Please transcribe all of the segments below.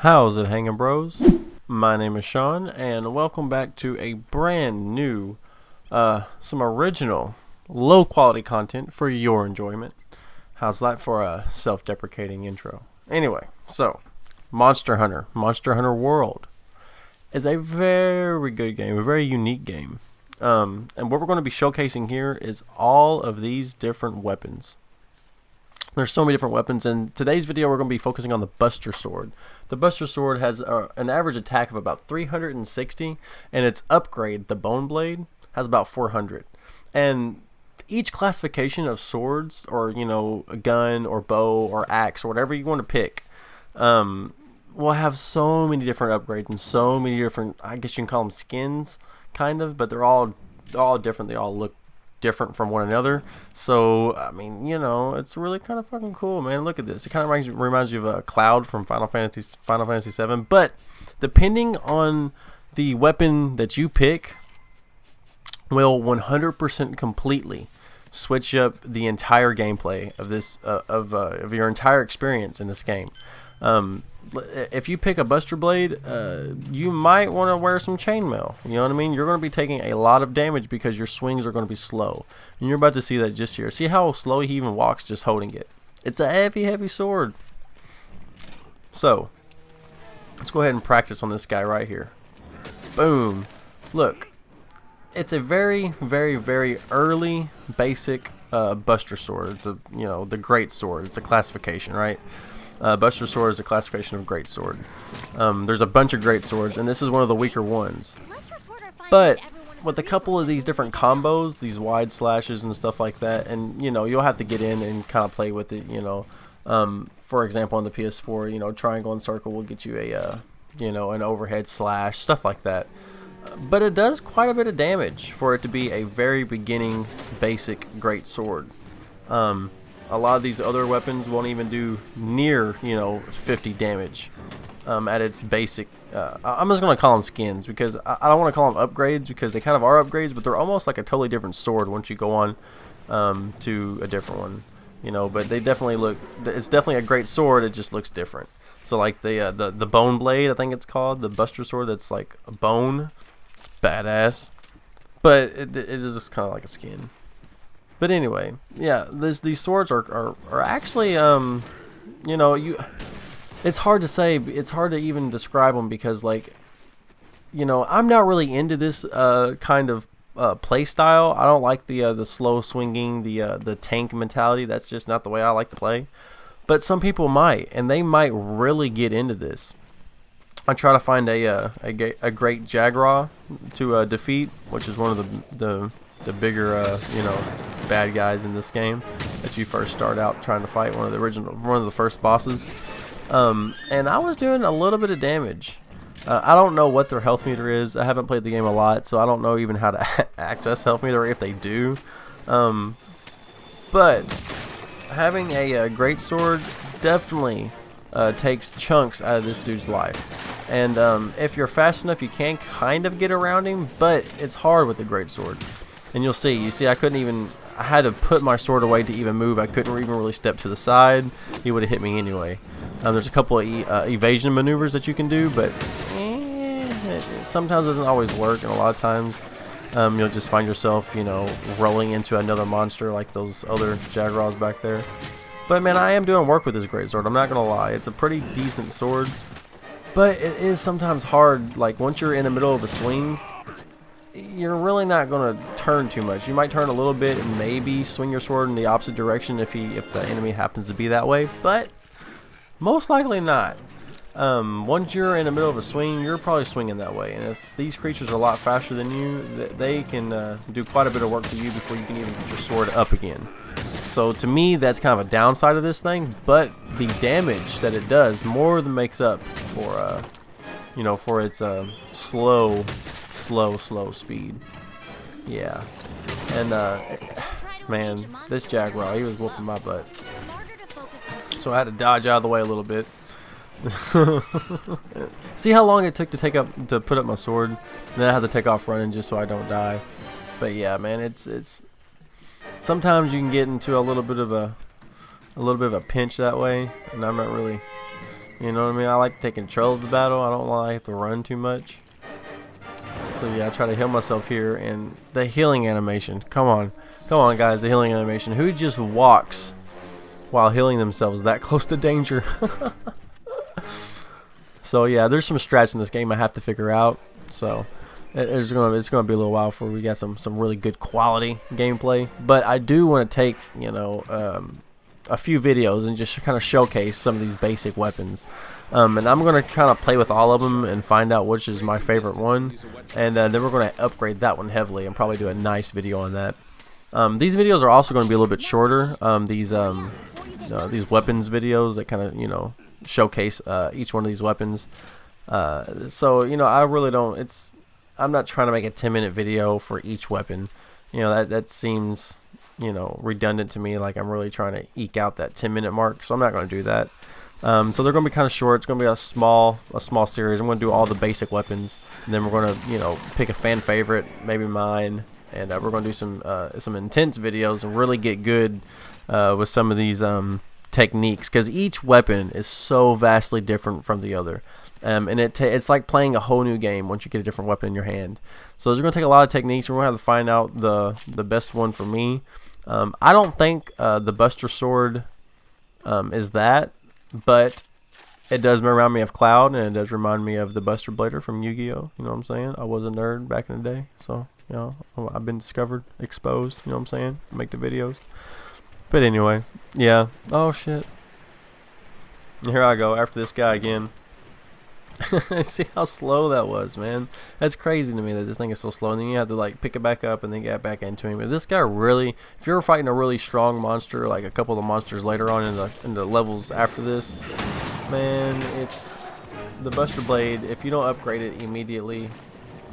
How's it hanging, bros? My name is Sean, and welcome back to a brand new, some original, low-quality content for your enjoyment. How's that for a self-deprecating intro? Anyway, so, Monster Hunter World is a very good game, a very unique game. And what we're going to be showcasing here is all of these different weapons. There's so many different weapons. In today's video, we're going to be focusing on the Buster Sword. The Buster Sword has an average attack of about 360, and its upgrade, the Bone Blade, has about 400. And each classification of swords, or a gun or bow or axe or whatever you want to pick, will have so many different upgrades and so many different, I guess you can call them skins, kind of, but they're all different. They all look different from one another. So I mean, it's really kind of fucking cool, man. Look at this. It kind of reminds you of a Cloud from Final Fantasy 7. But depending on the weapon that you pick, will 100% completely switch up the entire gameplay of this of your entire experience in this game. If you pick a Buster Blade, you might want to wear some chainmail. You know what I mean? You're going to be taking a lot of damage because your swings are going to be slow. And you're about to see that just here. See how slow he even walks just holding it. It's a heavy sword. So, let's go ahead and practice on this guy right here. Boom. Look. It's a very early, basic Buster Sword. It's the Great Sword. It's a classification, right? Buster Sword is a classification of Great Sword. There's a bunch of Great Swords, and this is one of the weaker ones. But with a couple of these different combos, these wide slashes and stuff like that, and you'll have to get in and kind of play with it. For example, on the PS4, triangle and circle will get you an overhead slash, stuff like that. But it does quite a bit of damage for it to be a very beginning, basic Great Sword. A lot of these other weapons won't even do near 50 damage at its basic. I'm just gonna call them skins because I don't want to call them upgrades because they kind of are upgrades, but they're almost like a totally different sword once you go on to a different one. But they definitely look. It's definitely a great sword. It just looks different. So like the Bone Blade, I think it's called, the Buster Sword. That's like a bone. It's badass, but it is just kind of like a skin. But anyway, yeah, these swords are actually, it's hard to say. It's hard to even describe them because, I'm not really into this kind of play style. I don't like the slow swinging, the tank mentality. That's just not the way I like to play. But some people might, and they might really get into this. I try to find a great Jaguar to defeat, which is one of the bigger bad guys in this game that you first start out trying to fight, one of the first bosses. And I was doing a little bit of damage. I don't know what their health meter is. I haven't played the game a lot, so I don't know even how to access health meter if they do. But having a great sword definitely takes chunks out of this dude's life. And if you're fast enough, you can kind of get around him, but it's hard with the great sword. And you'll see, I had to put my sword away to even move. I couldn't even really step to the side. He would have hit me anyway. There's a couple of evasion maneuvers that you can do, but it sometimes doesn't always work, and a lot of times you'll just find yourself, rolling into another monster like those other Jaguars back there. But man, I am doing work with this great sword. I'm not gonna lie, it's a pretty decent sword, but it is sometimes hard. Like once you're in the middle of a swing, you're really not going to turn too much. You might turn a little bit and maybe swing your sword in the opposite direction if the enemy happens to be that way, but most likely not. Once you're in the middle of a swing, you're probably swinging that way, and if these creatures are a lot faster than you, they can do quite a bit of work to you before you can even get your sword up again. So to me, that's kind of a downside of this thing, but the damage that it does more than makes up for for its slow speed. Yeah. And man, this Jaguar, he was whooping my butt, so I had to dodge out of the way a little bit. See how long it took to put up my sword, and then I had to take off running just so I don't die. But yeah, man, it's sometimes you can get into a little bit of a pinch that way, and I'm not really You know what I mean? I like to take control of the battle. I don't like to run too much. So yeah, I try to heal myself here. And the healing animation. Come on guys, the healing animation. Who just walks while healing themselves that close to danger? So yeah, there's some strats in this game I have to figure out. So it's gonna be a little while before we get some really good quality gameplay. But I do want to take, you know, a few videos and just kind of showcase some of these basic weapons. And I'm gonna kind of play with all of them and find out which is my favorite one. And then we're gonna upgrade that one heavily and probably do a nice video on that. These videos are also going to be a little bit shorter. These weapons videos that kind of, you know, showcase each one of these weapons. So you know, I really don't. I'm not trying to make a 10-minute video for each weapon. You know, that seems, you know, redundant to me. Like I'm really trying to eke out that 10-minute mark. So I'm not going to do that. So they're going to be kind of short. It's going to be a small series. I'm going to do all the basic weapons, and then we're going to, you know, pick a fan favorite, maybe mine. And we're going to do some intense videos and really get good with some of these techniques, because each weapon is so vastly different from the other. And it's like playing a whole new game once you get a different weapon in your hand. So it's going to take a lot of techniques, and we're going to have to find out the best one for me. I don't think the Buster Sword is that, but it does remind me of Cloud, and it does remind me of the Buster Blader from Yu-Gi-Oh! You know what I'm saying? I was a nerd back in the day, so... You know, I've been discovered, exposed, you know what I'm saying? Make the videos. But anyway, yeah. Oh, shit. Here I go after this guy again. See how slow that was, man. That's crazy to me that this thing is so slow. And then you have to, like, pick it back up and then get back into him. If this guy really... If you're fighting a really strong monster, like a couple of the monsters later on in the levels after this, man, it's... The Buster Blade, if you don't upgrade it immediately...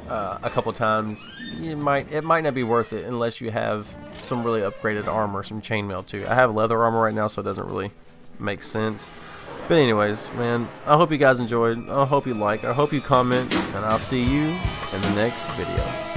a couple times, it might not be worth it unless you have some really upgraded armor, some chainmail too. I have leather armor right now, so it doesn't really make sense. But anyways, man, I hope you guys enjoyed. I hope you like. I hope you comment, and I'll see you in the next video.